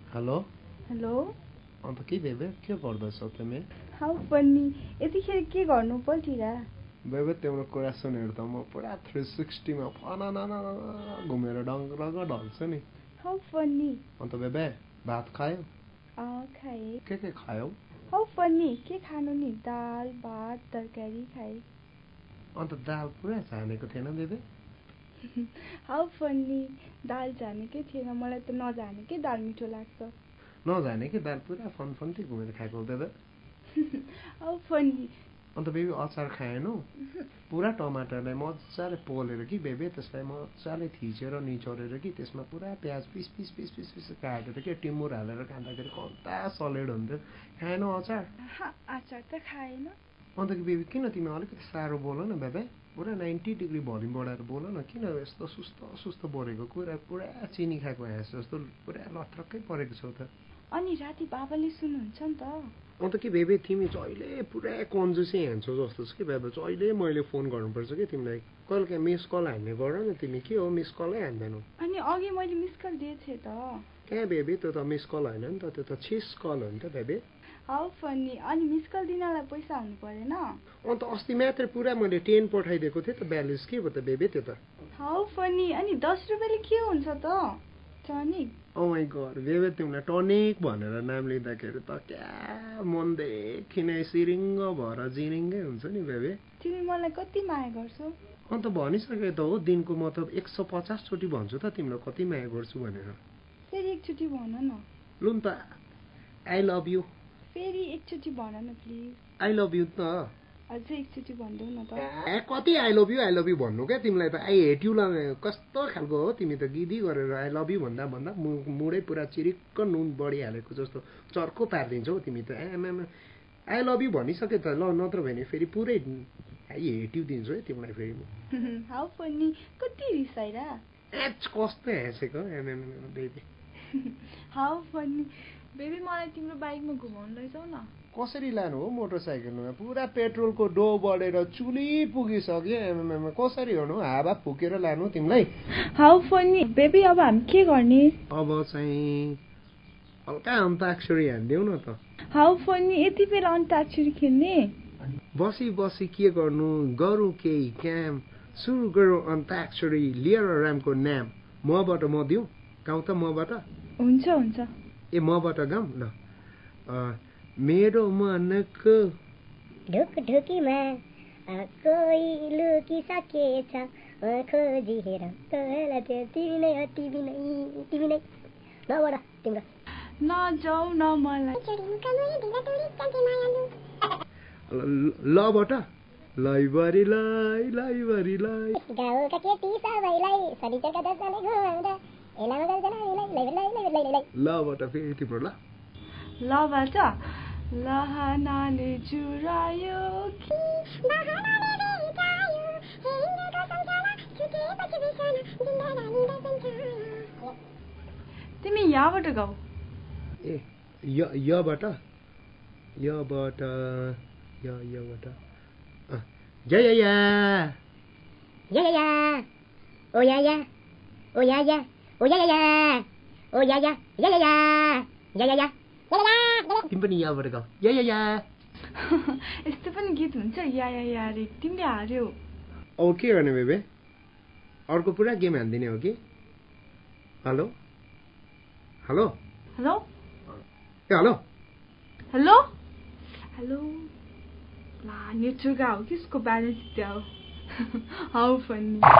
hello hello अन्त के बेबे के गर्दैछौ तिमी हाउ फनी यतिखेर के गर्नु पर्थिरा बेबे तिम्रो कुरा सुनेर त म पुरा 360 मा फनाना घुमेर डङ्ग ढल्छु नि हाउ फनी अन्त बेबे भात खायौ खाए के खायौ हाउ फनी के खानु नि दाल भात तरकारी खाए अन्त दाल पुरा छानेको थिएन बेबे हाउ फनी दाल जानेकै थिएन मलाई त नजानेकै दाल मिठो लाग्छ नजाने कि दाल पुरा फनफन्ती घुमेर खाएको बेबे हाउ फनी अन्त बेबी अचार खाएनौ पुरा टमाटरलाई मजाले पोलेर कि बेबे त्यसलाई मजाले थिचेर निचोरेर कि त्यसमा पुरा प्याज piece piece piece piece piece काटेर के टिमुर हालेर खाँदाखेरि कन्ता सलेड हुन्थ्यो खाएनौ अचार अचार त खाएन अन्त कि बेबी किन तिमी अलिकति साह्रो बोल न बेबे पुरा 90 डिग्री भोल्युम बढाएर बोल न किन यस्तो सुस्त बोलेको कुरा पुरा चिनी खाएको हाँस जस्तो पुरा लत्रक्कै परेको छौ त अनि राति बाबाले सुन्नुहुन्छ नि त अन्त कि बेबे तिमी जहिले पुरा कन्जुसै हान्छौ जस्तो छ कि बेबे जहिले मैले फोन गर्नुपर्छ कि तिमीलाई कहिले काहीँ मिस कल हान्ने गर न तिमी के हो मिस कलै हान्दैनौ अनि अघि मैले मिस कल दिएथे त कहाँ बेबी त्यो त मिस कल होइन नि त त्यो त छिस कल हो नि त बेबे हाउ फनी अनि मिस कल दिनलाई पैसा हुनु परेन अन्त अस्ति मात्रै पुरा मैले 10 पठाइदिएको थिएँ त ब्यालेन्स के हो त बेबे त्यो त हाउ फनी अनि 10 रुपैयाँले के हुन्छ त टनिक ओ माय गॉड बेबे तिमीलाई टनिक भनेर नाम लिँदाखेरि त क्या मनदेखि नै सिरिङ्ग भएर जिरिङ्गै हुन्छ नि बेबे तिमी मलाई कति माया गर्छौ अन्त भनिसके त हो दिनको म त 150 चोटि भन्छु त तिमीलाई कति माया गर्छु भनेर फेरि एकचोटि भन न लु नि त आई लभ यु फेरि एकचोटि भन न प्लिज आई लभ यु त अझै एकचोटि भन्देऊ न त कति आई लभ यु भन्नु क्या तिमीलाई त आई हेट यु कस्तो खालको हो तिमी त गिदी गरेर आई लभ यु भन्दा मुडै पुरा चिरिक्क नुन बढी हालेको जस्तो चर्को पारिदिन्छौ तिमी त आई लभ यु भनिसके त ल नत्र भने फेरि पुरै आई हेट यु दिन्छु है तिमीलाई फेरि हाउ फनी कति रिसाइरा कस्तो हाँसेको बेबी हाउ फनी बेबी मलाई तिम्रो बाइकमा घुमाउनु लैजाऊ न कसरी लानु हो मोटरसाइकलमा पुरा पेट्रोलको डो बढेर चुली पुगिसक्यो कसरी गर्नु हावा फुकेर लानु तिमीलाई हाउ फनी बेबी अब हामी के गर्ने अब चाहिँ हल्का अन्ताक्षरी हान्देऊ न त हाउ फनी यति बेला अन्ताक्षरी खेल्ने बसी के गर्नु गरौँ केही काम सुरु गरौँ अन्ताक्षरी लिएर रामको नाम मबाट म दिउँ गाउँ त मबाट हुन्छ ए मबाट गाउँ ल मेरो मनको ढुकढुकीमा कोही लुकिसकेछ खोजिहेर तँलाई त्यो तिमी नै नबाट तिम्रो नजाऊ न मलाई लबाट लैबरी गाउँका केटी सबैलाई सरिचका दसले घुमाउँदा लबाट फेरि तिम्रो ल लबाट लहनाले चुरायो तिमी यहाँबाट गाऊ ए यबाट तिमी पनि यहाँबाट गाऊ या यस्तो पनि गीत हुन्छ या रे तिमीले हार्यौ औ के गर्ने बेबे अर्को पुरा गेम हान्दिने हो कि हेलो हेलो ए हेलो ला नेटवर्क हो किसको ब्यालेन्स त्यहाँ हाउ फनी